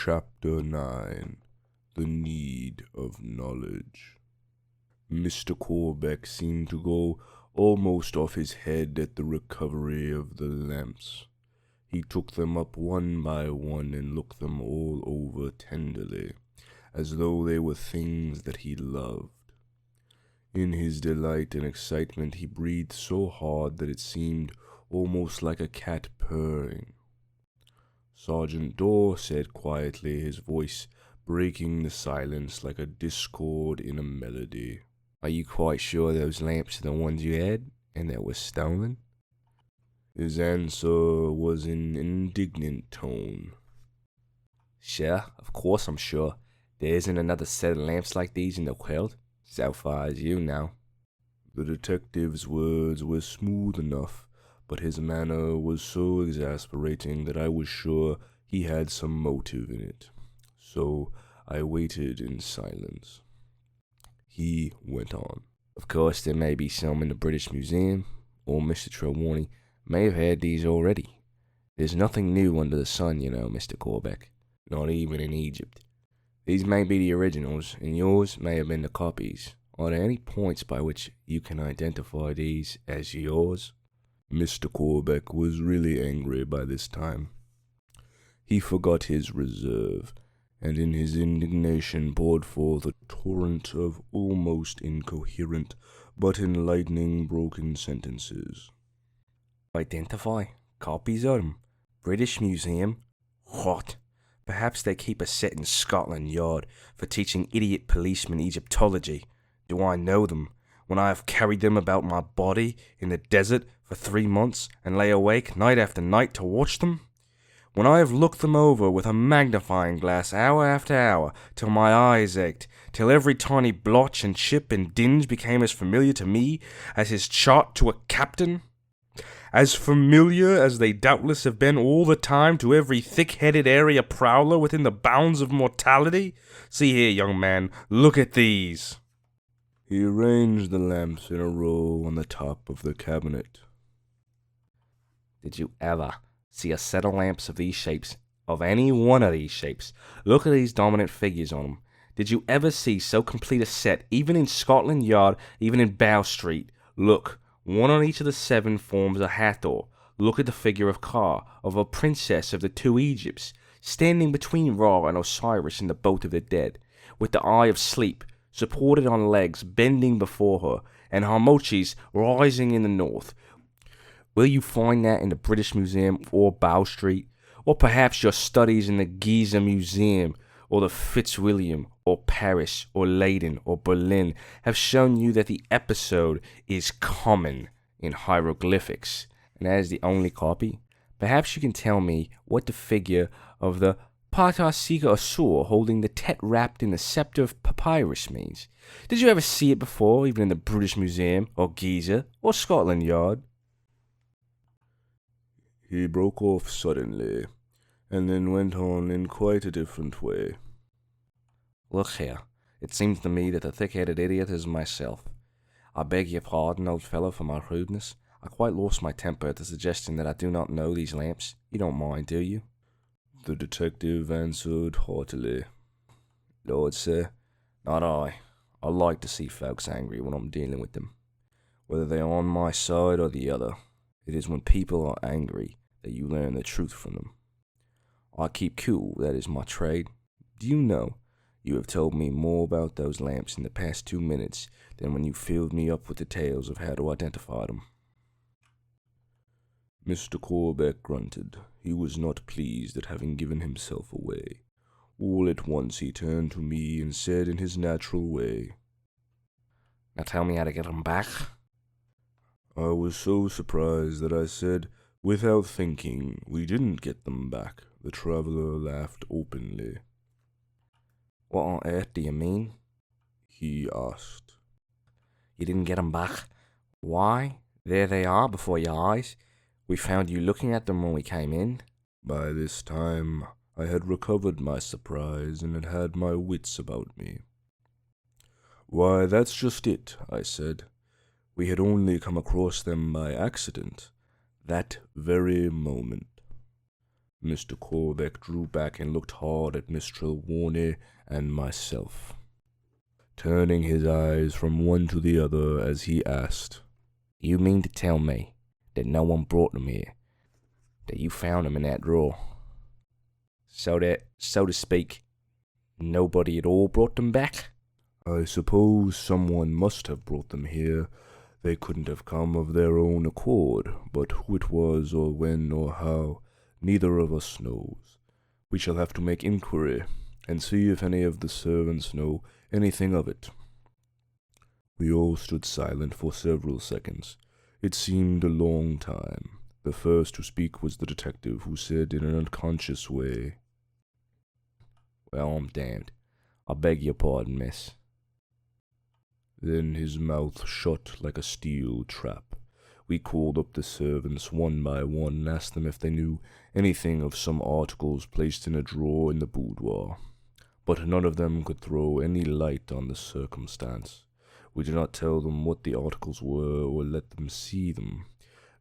Chapter 9 The Need of Knowledge. Mr. Corbeck seemed to go almost off his head at the recovery of the lamps. He took them up one by one and looked them all over tenderly, as though they were things that he loved. In his delight and excitement he breathed so hard that it seemed almost like a cat purring. Sergeant Dorr said quietly, his voice breaking the silence like a discord in a melody. "Are you quite sure those lamps are the ones you had, and that were stolen?" His answer was in an indignant tone. "Sure, of course I'm sure. There isn't another set of lamps like these in the world, so far as you know." The detective's words were smooth enough, but his manner was so exasperating that I was sure he had some motive in it. So I waited in silence. He went on. "Of course there may be some in the British Museum, or Mr. Trelawney may have had these already. There's nothing new under the sun, you know, Mr. Corbeck. Not even in Egypt. These may be the originals, and yours may have been the copies. Are there any points by which you can identify these as yours?" Mr. Corbeck was really angry by this time. He forgot his reserve, and in his indignation poured forth a torrent of almost incoherent but enlightening broken sentences. "Identify? Copies of them? British Museum? What? Perhaps they keep a set in Scotland Yard for teaching idiot policemen Egyptology. Do I know them, when I have carried them about my body in the desert for 3 months, and lay awake night after night to watch them? When I have looked them over with a magnifying glass hour after hour, till my eyes ached, till every tiny blotch and chip and dinge became as familiar to me as his chart to a captain? As familiar as they doubtless have been all the time to every thick-headed area prowler within the bounds of mortality? See here, young man, look at these." He arranged the lamps in a row on the top of the cabinet. "Did you ever see a set of lamps of these shapes, of any one of these shapes? Look at these dominant figures on them. Did you ever see so complete a set, even in Scotland Yard, even in Bow Street? Look, one on each of the 7 forms a Hathor. Look at the figure of Ka, of a princess of the 2 Egypts, standing between Ra and Osiris in the boat of the dead, with the eye of sleep, supported on legs bending before her, and Harmoches rising in the north. Will you find that in the British Museum or Bow Street? Or perhaps your studies in the Giza Museum, or the Fitzwilliam, or Paris, or Leyden, or Berlin have shown you that the episode is common in hieroglyphics, and as the only copy? Perhaps you can tell me what the figure of the Patasika Asur holding the Tet wrapped in the scepter of papyrus means. Did you ever see it before, even in the British Museum, or Giza, or Scotland Yard?" He broke off suddenly, and then went on in quite a different way. "Look here, it seems to me that the thick-headed idiot is myself. I beg your pardon, old fellow, for my rudeness. I quite lost my temper at the suggestion that I do not know these lamps. You don't mind, do you?" The detective answered haughtily. "Lord, sir, not I. I like to see folks angry when I'm dealing with them, whether they are on my side or the other. It is when people are angry that you learn the truth from them. I keep cool, that is my trade. Do you know, you have told me more about those lamps in the past 2 minutes than when you filled me up with details of how to identify them." Mr. Corbeck grunted. He was not pleased at having given himself away. All at once he turned to me and said in his natural way, "Now tell me how to get them back." I was so surprised that I said, without thinking, "We didn't get them back." The traveler laughed openly. "What on earth do you mean?" he asked. "You didn't get them back? Why, there they are before your eyes. We found you looking at them when we came in." By this time I had recovered my surprise and had had my wits about me. "Why, that's just it," I said. "We had only come across them by accident, that very moment." Mr. Corbeck drew back and looked hard at Miss Trelawney and myself, turning his eyes from one to the other as he asked, "You mean to tell me that no one brought them here, that you found them in that drawer? So that, so to speak, nobody at all brought them back?" "I suppose someone must have brought them here. They couldn't have come of their own accord, but who it was, or when, or how, neither of us knows. We shall have to make inquiry, and see if any of the servants know anything of it." We all stood silent for several seconds. It seemed a long time. The first to speak was the detective, who said in an unconscious way, "Well, I'm damned. I beg your pardon, miss." Then his mouth shut like a steel trap. We called up the servants one by one and asked them if they knew anything of some articles placed in a drawer in the boudoir, but none of them could throw any light on the circumstance. We did not tell them what the articles were or let them see them.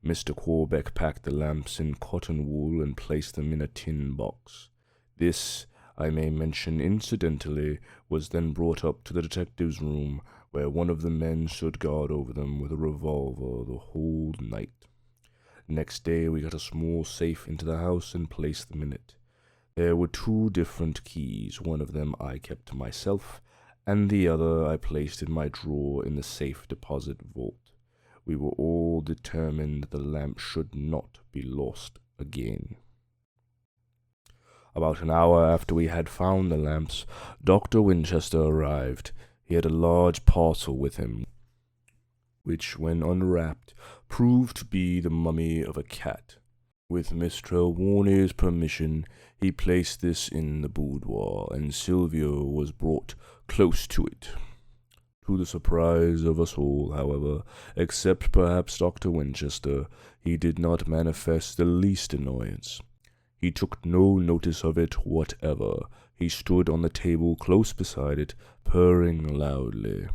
Mr. Corbeck packed the lamps in cotton wool and placed them in a tin box. This, I may mention incidentally, was then brought up to the detective's room, where one of the men stood guard over them with a revolver the whole night. Next day we got a small safe into the house and placed them in it. There were 2 different keys. One of them I kept to myself, and the other I placed in my drawer in the safe deposit vault. We were all determined the lamp should not be lost again. About an hour after we had found the lamps, Dr. Winchester arrived. He had a large parcel with him, which, when unwrapped, proved to be the mummy of a cat. With Miss Trelawney's permission, he placed this in the boudoir, and Sylvia was brought close to it. To the surprise of us all, however, except perhaps Dr. Winchester, he did not manifest the least annoyance. He took no notice of it whatever. He stood on the table close beside it, purring loudly.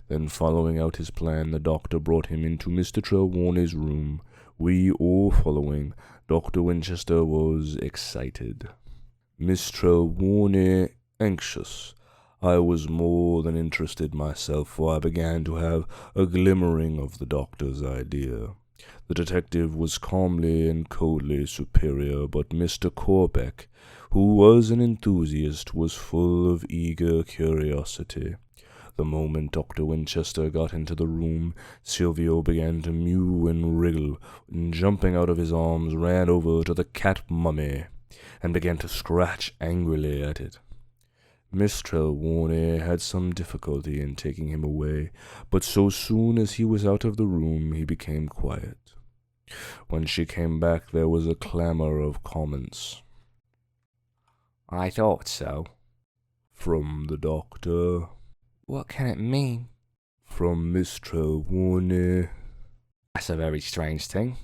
Then, following out his plan, the doctor brought him into Mr. Trelawney's room. We all following, Dr. Winchester was excited, Miss Trelawney anxious. I was more than interested myself, for I began to have a glimmering of the doctor's idea. The detective was calmly and coldly superior, but Mr. Corbeck, who was an enthusiast, was full of eager curiosity. The moment Dr. Winchester got into the room, Silvio began to mew and wriggle, and jumping out of his arms, ran over to the cat mummy, and began to scratch angrily at it. Miss Trelawney had some difficulty in taking him away, but so soon as he was out of the room, he became quiet. When she came back, there was a clamor of comments. "I thought so." From the doctor. "What can it mean?" From Miss Trelawney. "That's a very strange thing."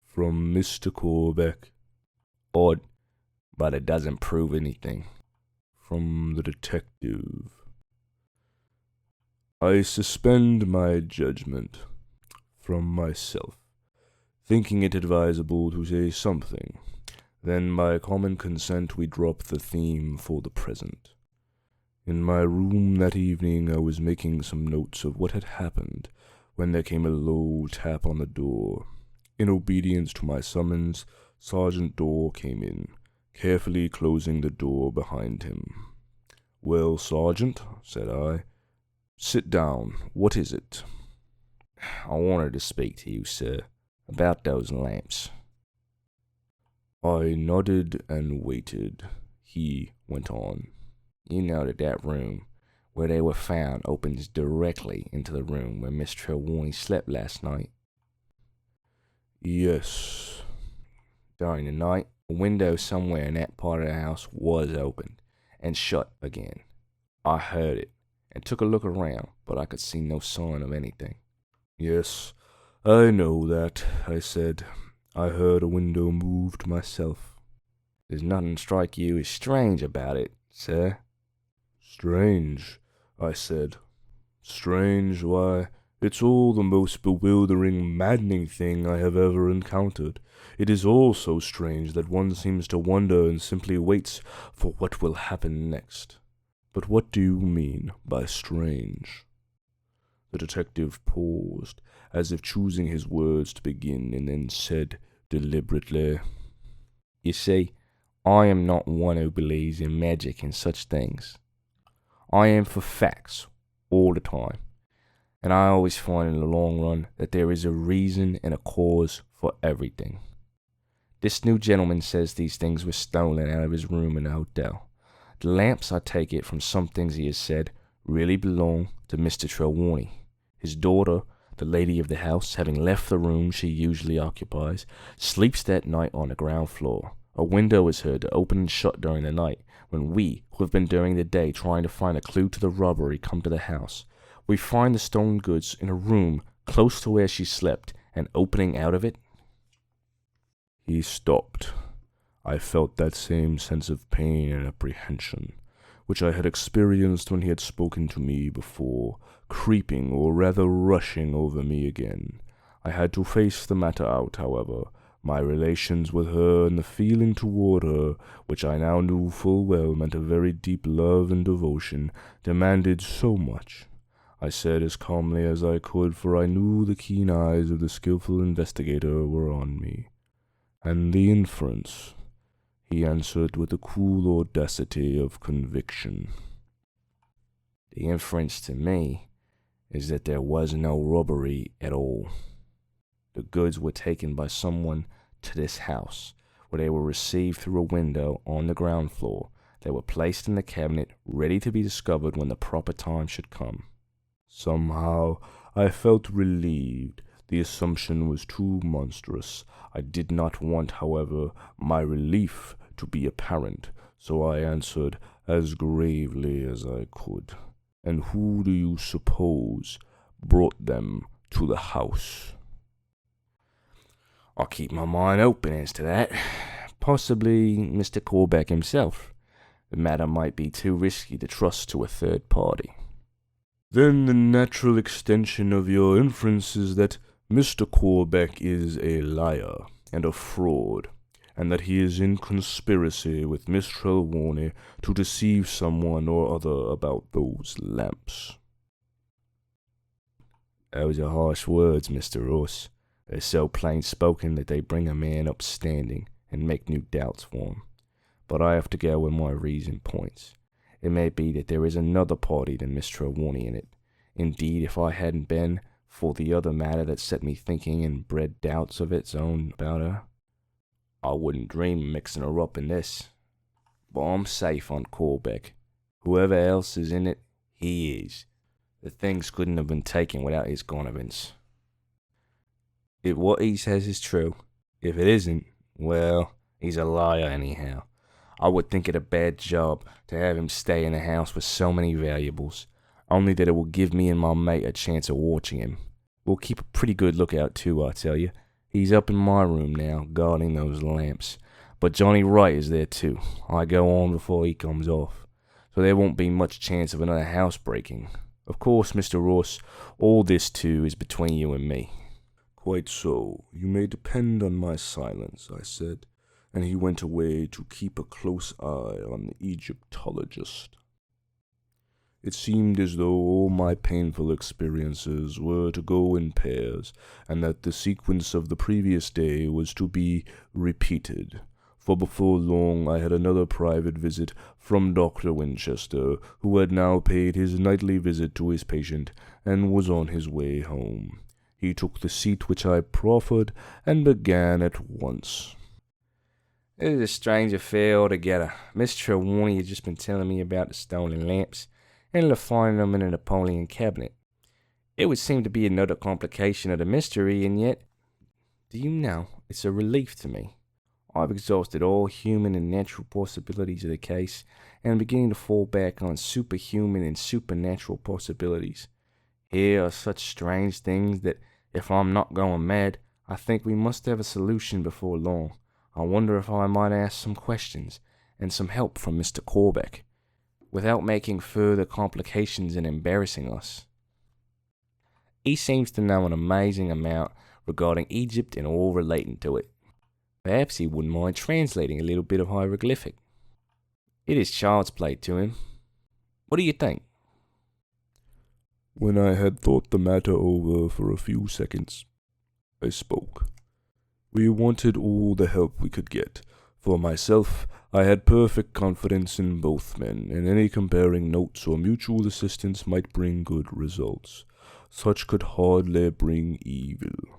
From Mr. Corbeck. "Odd, but it doesn't prove anything." From the detective. I suspend my judgment. From myself, thinking it advisable to say something. Then, by common consent, we drop the theme for the present. In my room that evening I was making some notes of what had happened, when there came a low tap on the door. In obedience to my summons, Sergeant Dorr came in, carefully closing the door behind him. "Well, Sergeant," said I, "sit down. What is it?" "I wanted to speak to you, sir, about those lamps." I nodded and waited. He went on. "You know that room where they were found opens directly into the room where Miss Trelawney slept last night?" "Yes." "During the night, a window somewhere in that part of the house was opened and shut again. I heard it and took a look around, but I could see no sign of anything." "Yes, I know that," I said. "I heard a window moved myself." "Does nothing strike you as strange about it, sir?" "Strange," I said. "Strange, why, It's all the most bewildering, maddening thing I have ever encountered. It is all so strange that one seems to wonder and simply waits for what will happen next. But what do you mean by strange?" The detective paused, as if choosing his words to begin, and then said deliberately, "You see, I am not one who believes in magic and such things. I am for facts all the time. And I always find in the long run that there is a reason and a cause for everything. This new gentleman says these things were stolen out of his room in the hotel. The lamps, I take it from some things he has said, really belong to Mr. Trelawney. His daughter, the lady of the house, having left the room she usually occupies, sleeps that night on the ground floor. A window is heard to open and shut during the night, when we, who have been during the day trying to find a clue to the robbery, come to the house. We find the stolen goods in a room close to where she slept, and opening out of it—" He stopped. I felt that same sense of pain and apprehension, which I had experienced when he had spoken to me before, creeping, or rather rushing over me again. I had to face the matter out, however. My relations with her and the feeling toward her, which I now knew full well meant a very deep love and devotion, demanded so much. I said as calmly as I could, for I knew the keen eyes of the skillful investigator were on me. "And the inference," he answered with a cool audacity of conviction. "The inference to me is that there was no robbery at all. The goods were taken by someone to this house, where they were received through a window on the ground floor. They were placed in the cabinet, ready to be discovered when the proper time should come." Somehow I felt relieved. The assumption was too monstrous. I did not want, however, my relief to be apparent, so I answered as gravely as I could, "And who do you suppose brought them to the house?" "I keep my mind open as to that. Possibly Mr. Corbeck himself. The matter might be too risky to trust to a third party." "Then the natural extension of your inference is that Mr. Corbeck is a liar and a fraud, and that he is in conspiracy with Miss Trelawney to deceive someone or other about those lamps." "Those are harsh words, Mr. Ross. They're so plain-spoken that they bring a man up standing and make new doubts for him. But I have to go where my reason points. It may be that there is another party than Miss Trelawney in it. Indeed, if I hadn't been for the other matter that set me thinking and bred doubts of its own about her, I wouldn't dream of mixing her up in this. But I'm safe on Corbeck. Whoever else is in it, he is. The things couldn't have been taken without his connivance. If what he says is true, if it isn't, well, he's a liar anyhow. I would think it a bad job to have him stay in the house with so many valuables, only that it will give me and my mate a chance of watching him. We'll keep a pretty good lookout too, I tell you. He's up in my room now, guarding those lamps. But Johnny Wright is there too. I go on before he comes off, so there won't be much chance of another housebreaking. Of course, Mr. Ross, all this too is between you and me." "Quite so. You may depend on my silence," I said, and he went away to keep a close eye on the Egyptologist. It seemed as though all my painful experiences were to go in pairs, and that the sequence of the previous day was to be repeated. For before long I had another private visit from Dr. Winchester, who had now paid his nightly visit to his patient, and was on his way home. He took the seat which I proffered, and began at once. "This is a strange affair altogether. Miss Trelawney has just been telling me about the stolen lamps, and the finding them in a Napoleon cabinet. It would seem to be another complication of the mystery, and yet, do you know, it's a relief to me. I've exhausted all human and natural possibilities of the case, and am beginning to fall back on superhuman and supernatural possibilities. Here are such strange things that, if I'm not going mad, I think we must have a solution before long. I wonder if I might ask some questions, and some help from Mr. Corbeck, without making further complications and embarrassing us." He seems to know an amazing amount regarding Egypt and all relating to it. Perhaps he wouldn't mind translating a little bit of hieroglyphic. It is child's play to him. What do you think? When I had thought the matter over for a few seconds, I spoke. We wanted all the help we could get. For myself, I had perfect confidence in both men, and any comparing notes or mutual assistance might bring good results. Such could hardly bring evil.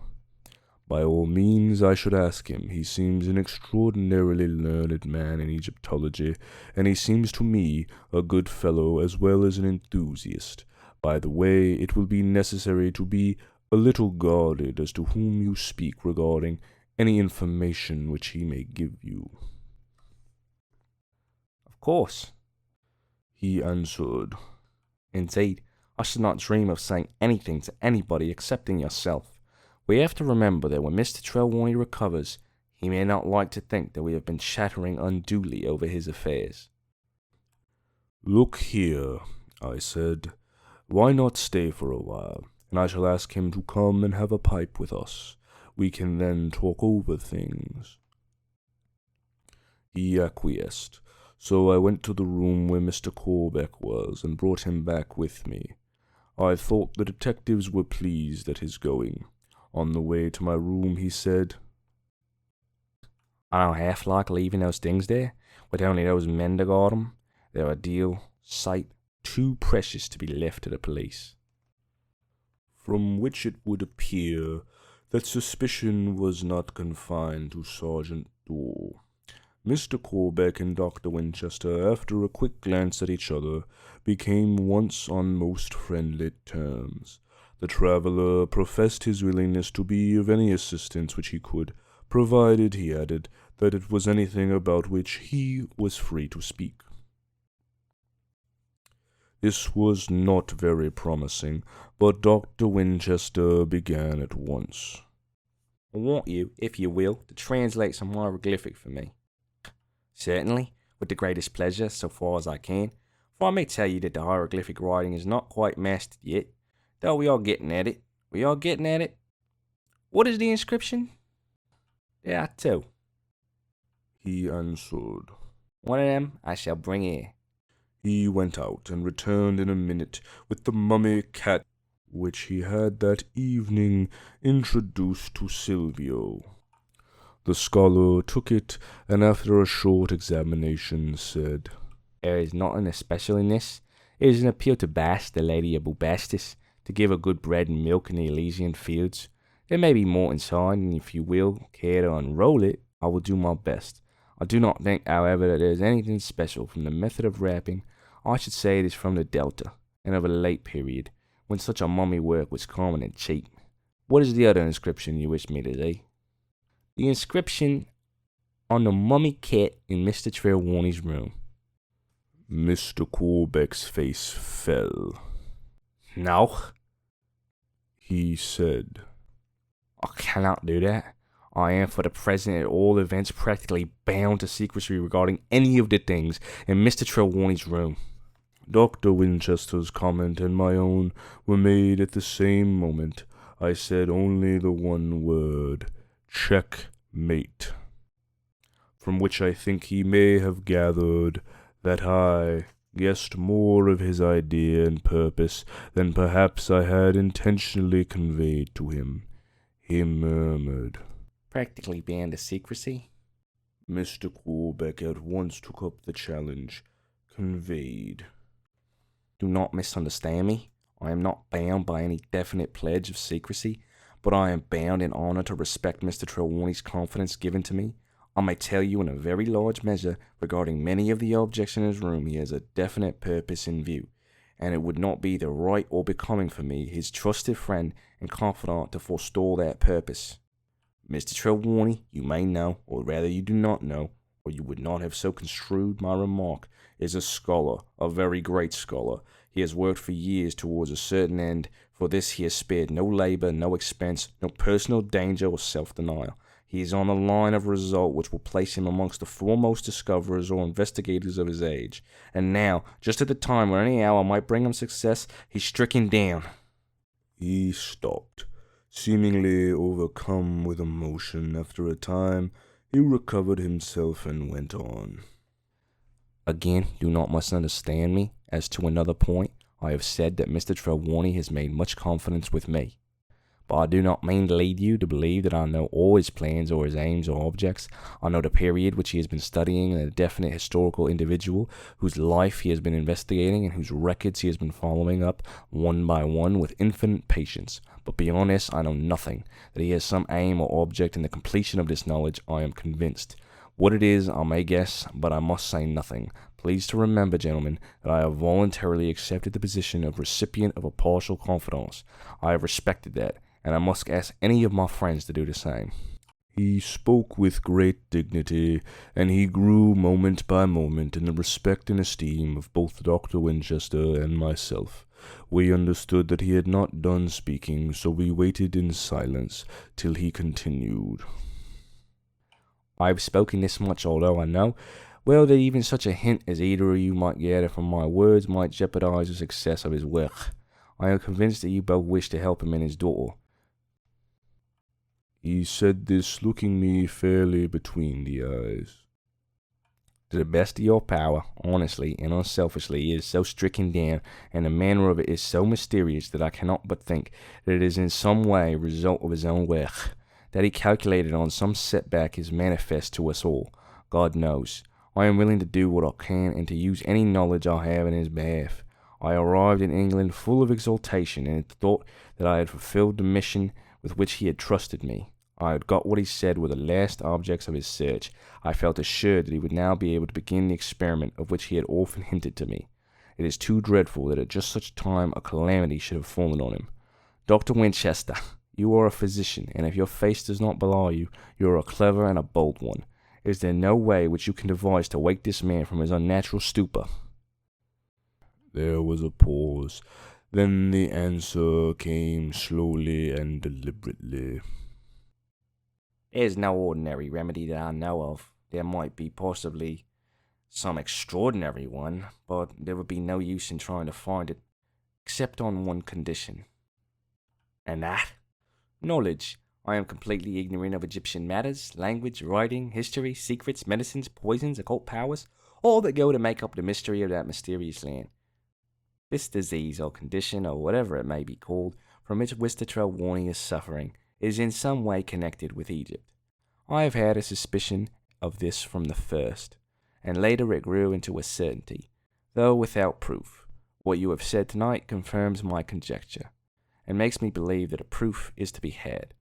By all means, I should ask him. He seems an extraordinarily learned man in Egyptology, and he seems to me a good fellow as well as an enthusiast. By the way, it will be necessary to be a little guarded as to whom you speak regarding any information which he may give you. Of course, he answered. Indeed, I should not dream of saying anything to anybody excepting yourself. We have to remember that when Mr. Trelawney recovers, he may not like to think that we have been chattering unduly over his affairs. Look here, I said. Why not stay for a while, and I shall ask him to come and have a pipe with us. We can then talk over things. He acquiesced, so I went to the room where Mr. Corbeck was and brought him back with me. I thought the detectives were pleased at his going. On the way to my room, he said, I don't half like leaving those things there, with only those men to guard 'em. They're a sight too precious to be left to the police. From which it would appear that suspicion was not confined to Sergeant Dorr. Mr. Corbeck and Dr. Winchester, after a quick glance at each other, became once on most friendly terms. The traveller professed his willingness to be of any assistance which he could, provided, he added, that it was anything about which he was free to speak. This was not very promising, but Dr. Winchester began at once. I want you, if you will, to translate some hieroglyphic for me. Certainly, with the greatest pleasure, so far as I can, for I may tell you that the hieroglyphic writing is not quite mastered yet, though we are getting at it. What is the inscription? There are two, he answered. One of them I shall bring here. He went out and returned in a minute with the mummy cat which he had that evening introduced to Silvio. The scholar took it, and after a short examination said, There is nothing especial in this. It is an appeal to Bast, the lady of Bubastis, to give her good bread and milk in the Elysian fields. There may be more inside, and if you will care to unroll it, I will do my best. I do not think, however, that there is anything special from the method of wrapping. I should say it is from the Delta, and of a late period, when such a mummy work was common and cheap. What is the other inscription you wish me to see? The inscription on the mummy cat in Mr. Trelawney's room. Mr. Corbeck's face fell. No, he said. I cannot do that. I am for the present at all events practically bound to secrecy regarding any of the things in Mr. Trelawney's room. Dr. Winchester's comment and my own were made at the same moment. I said only the one word, checkmate, from which I think he may have gathered that I guessed more of his idea and purpose than perhaps I had intentionally conveyed to him. He murmured, Practically bound to secrecy? Mr. Corbeck at once took up the challenge, conveyed. Do not misunderstand me. I am not bound by any definite pledge of secrecy, but I am bound in honor to respect Mr. Trelawney's confidence given to me. I may tell you in a very large measure regarding many of the objects in his room he has a definite purpose in view, and it would not be the right or becoming for me, his trusted friend and confidant, to forestall that purpose. Mr. Trelawney, you may know, or rather you do not know, or you would not have so construed my remark, is a scholar, a very great scholar. He has worked for years towards a certain end. For this he has spared no labor, no expense, no personal danger or self-denial. He is on a line of result which will place him amongst the foremost discoverers or investigators of his age. And now, just at the time when any hour might bring him success, he's stricken down. He stopped, seemingly overcome with emotion. After a time, he recovered himself and went on. Again, do not misunderstand me. As to another point, I have said that Mr. Trelawney has made much confidence with me. But I do not mean to lead you to believe that I know all his plans or his aims or objects. I know the period which he has been studying and a definite historical individual whose life he has been investigating and whose records he has been following up one by one with infinite patience. But beyond this, I know nothing. That he has some aim or object in the completion of this knowledge, I am convinced. What it is, I may guess, but I must say nothing. Please to remember, gentlemen, that I have voluntarily accepted the position of recipient of a partial confidence. I have respected that, and I must ask any of my friends to do the same. He spoke with great dignity, and he grew moment by moment in the respect and esteem of both Dr. Winchester and myself. We understood that he had not done speaking, so we waited in silence till he continued. I have spoken this much, although I know well that even such a hint as either of you might gather from my words might jeopardize the success of his work. I am convinced that you both wish to help him and his daughter. He said this, looking me fairly between the eyes. To the best of your power, honestly and unselfishly, he is so stricken down, and the manner of it is so mysterious that I cannot but think that it is in some way a result of his own work. That he calculated on some setback is manifest to us all. God knows. I am willing to do what I can and to use any knowledge I have in his behalf. I arrived in England full of exultation and the thought that I had fulfilled the mission with which he had trusted me. I had got what he said were the last objects of his search. I felt assured that he would now be able to begin the experiment of which he had often hinted to me. It is too dreadful that at just such a time a calamity should have fallen on him. Dr. Winchester, you are a physician, and if your face does not belie you, you are a clever and a bold one. Is there no way which you can devise to wake this man from his unnatural stupor? There was a pause. Then the answer came slowly and deliberately. There is no ordinary remedy that I know of. There might be possibly some extraordinary one, but there would be no use in trying to find it, except on one condition. And that? Knowledge. I am completely ignorant of Egyptian matters, language, writing, history, secrets, medicines, poisons, occult powers, all that go to make up the mystery of that mysterious land. This disease or condition, or whatever it may be called, from which Mr. Trelawney is suffering, is in some way connected with Egypt. I have had a suspicion of this from the first, and later it grew into a certainty, though without proof. What you have said tonight confirms my conjecture, and makes me believe that a proof is to be had.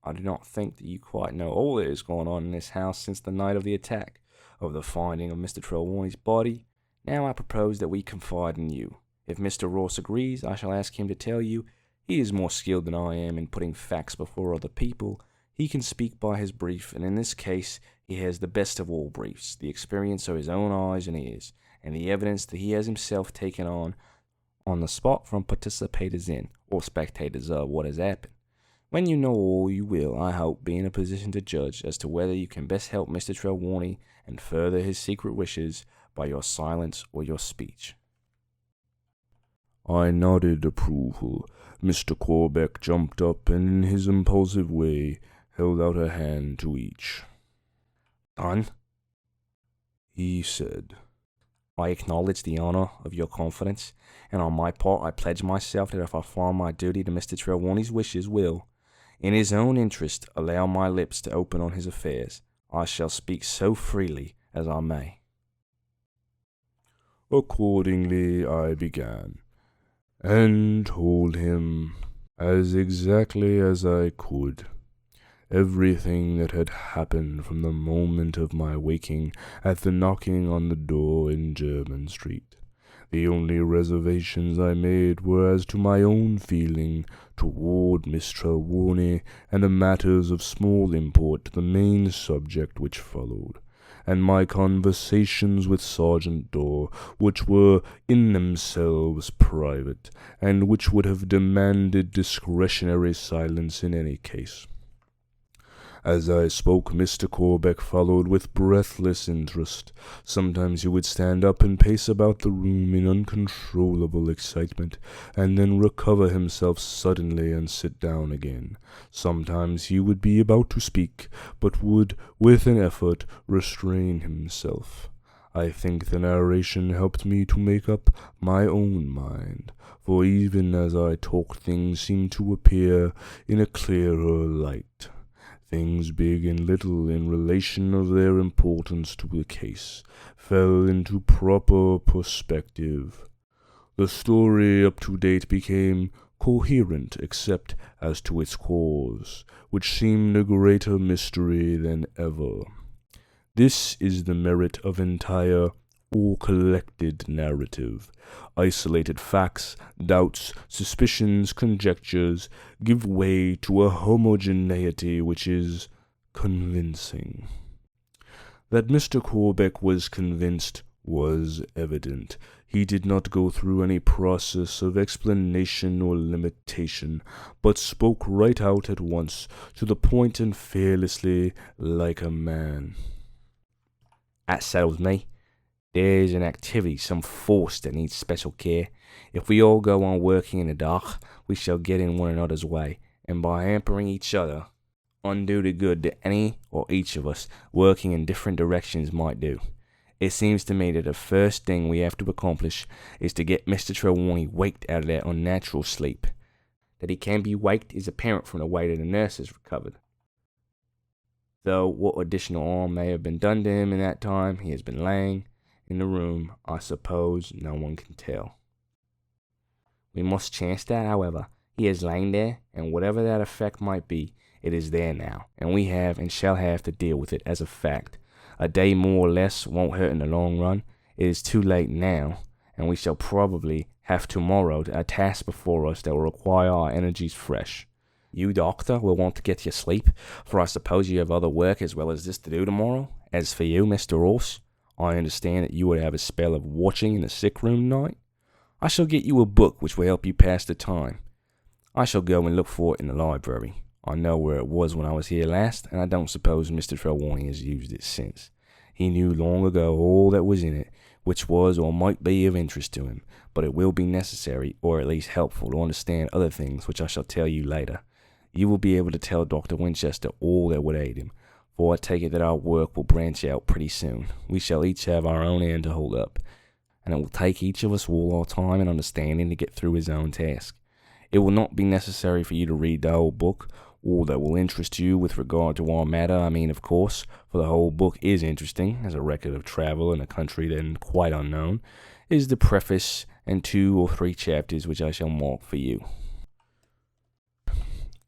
I do not think that you quite know all that has gone on in this house since the night of the attack, of the finding of Mr. Trelawney's body. Now I propose that we confide in you. If Mr. Ross agrees, I shall ask him to tell you. He is more skilled than I am in putting facts before other people. He can speak by his brief, and in this case he has the best of all briefs, the experience of his own eyes and ears, and the evidence that he has himself taken on the spot from participators in, or spectators of, what has happened. When you know all, you will, I hope, be in a position to judge as to whether you can best help Mr. Trelawney and further his secret wishes by your silence or your speech. I nodded approval. Mr. Corbeck jumped up and, in his impulsive way, held out a hand to each. Done, he said. I acknowledge the honor of your confidence, and on my part I pledge myself that if I find my duty to Mr. Trelawney's wishes will, in his own interest, allow my lips to open on his affairs, I shall speak so freely as I may. Accordingly I began, and told him, as exactly as I could, everything that had happened from the moment of my waking at the knocking on the door in Jermyn Street. The only reservations I made were as to my own feeling toward Miss Trelawney, and the matters of small import to the main subject which followed, and my conversations with Sergeant Dorr, which were in themselves private, and which would have demanded discretionary silence in any case. As I spoke, Mr. Corbeck followed with breathless interest. Sometimes he would stand up and pace about the room in uncontrollable excitement, and then recover himself suddenly and sit down again. Sometimes he would be about to speak, but would, with an effort, restrain himself. I think the narration helped me to make up my own mind, for even as I talked things seemed to appear in a clearer light. Things big and little in relation of their importance to the case fell into proper perspective. The story up to date became coherent except as to its cause, which seemed a greater mystery than ever. This is the merit of entire or collected narrative. Isolated facts, doubts, suspicions, conjectures give way to a homogeneity which is convincing. That Mr. Corbeck was convinced was evident. He did not go through any process of explanation or limitation, but spoke right out at once, to the point and fearlessly, like a man. That settles me. There's an activity, some force that needs special care. If we all go on working in the dark, we shall get in one another's way, and by hampering each other, undo the good that any or each of us working in different directions might do. It seems to me that the first thing we have to accomplish is to get Mr. Trelawney waked out of that unnatural sleep. That he can be waked is apparent from the way that the nurse has recovered. Though what additional harm may have been done to him in that time he has been laying in the room, I suppose no one can tell. We must chance that, however. He is lain there, and whatever that effect might be, it is there now, and we have and shall have to deal with it as a fact. A day more or less won't hurt in the long run. It is too late now, and we shall probably have tomorrow a task before us that will require our energies fresh. You, doctor, will want to get your sleep, for I suppose you have other work as well as this to do tomorrow. As for you, Mr. Ross, I understand that you would have a spell of watching in the sick room tonight. I shall get you a book which will help you pass the time. I shall go and look for it in the library. I know where it was when I was here last, and I don't suppose Mr. Trelawney has used it since. He knew long ago all that was in it, which was or might be of interest to him, but it will be necessary, or at least helpful, to understand other things which I shall tell you later. You will be able to tell Dr. Winchester all that would aid him, for I take it that our work will branch out pretty soon. We shall each have our own end to hold up, and it will take each of us all our time and understanding to get through his own task. It will not be necessary for you to read the whole book, all that will interest you with regard to our matter, of course, for the whole book is interesting, as a record of travel in a country then quite unknown, is the preface and 2 or 3 chapters which I shall mark for you.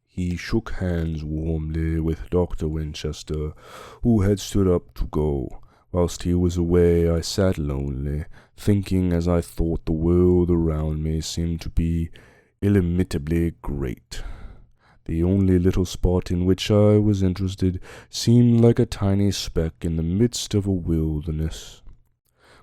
He shook hands warmly with Dr. Winchester, who had stood up to go. Whilst he was away, I sat lonely, thinking as I thought the world around me seemed to be illimitably great. The only little spot in which I was interested seemed like a tiny speck in the midst of a wilderness.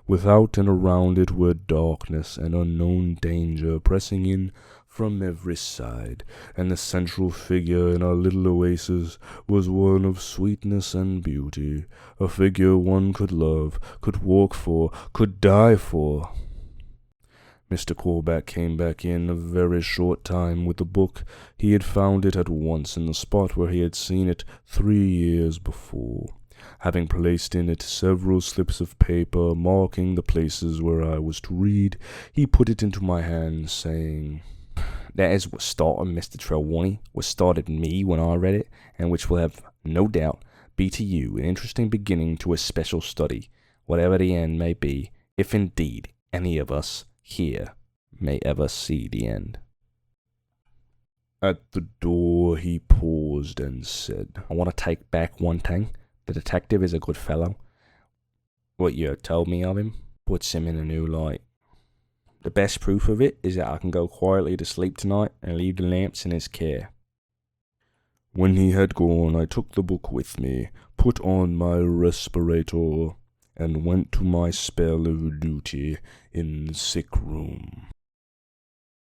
Without and around it were darkness and unknown danger pressing in from every side, and the central figure in our little oasis was one of sweetness and beauty, a figure one could love, could walk for, could die for. Mr. Corbeck came back in a very short time with the book. He had found it at once in the spot where he had seen it 3 years before. Having placed in it several slips of paper marking the places where I was to read, he put it into my hand, saying, That is what started Mr. Trelawney, what started me when I read it, and which will have, no doubt, be to you an interesting beginning to a special study, whatever the end may be, if indeed any of us here may ever see the end. At the door he paused and said, I want to take back one thing. The detective is a good fellow. What you told me of him puts him in a new light. The best proof of it is that I can go quietly to sleep tonight and leave the lamps in his care. When he had gone, I took the book with me, put on my respirator, and went to my spell of duty in the sick room.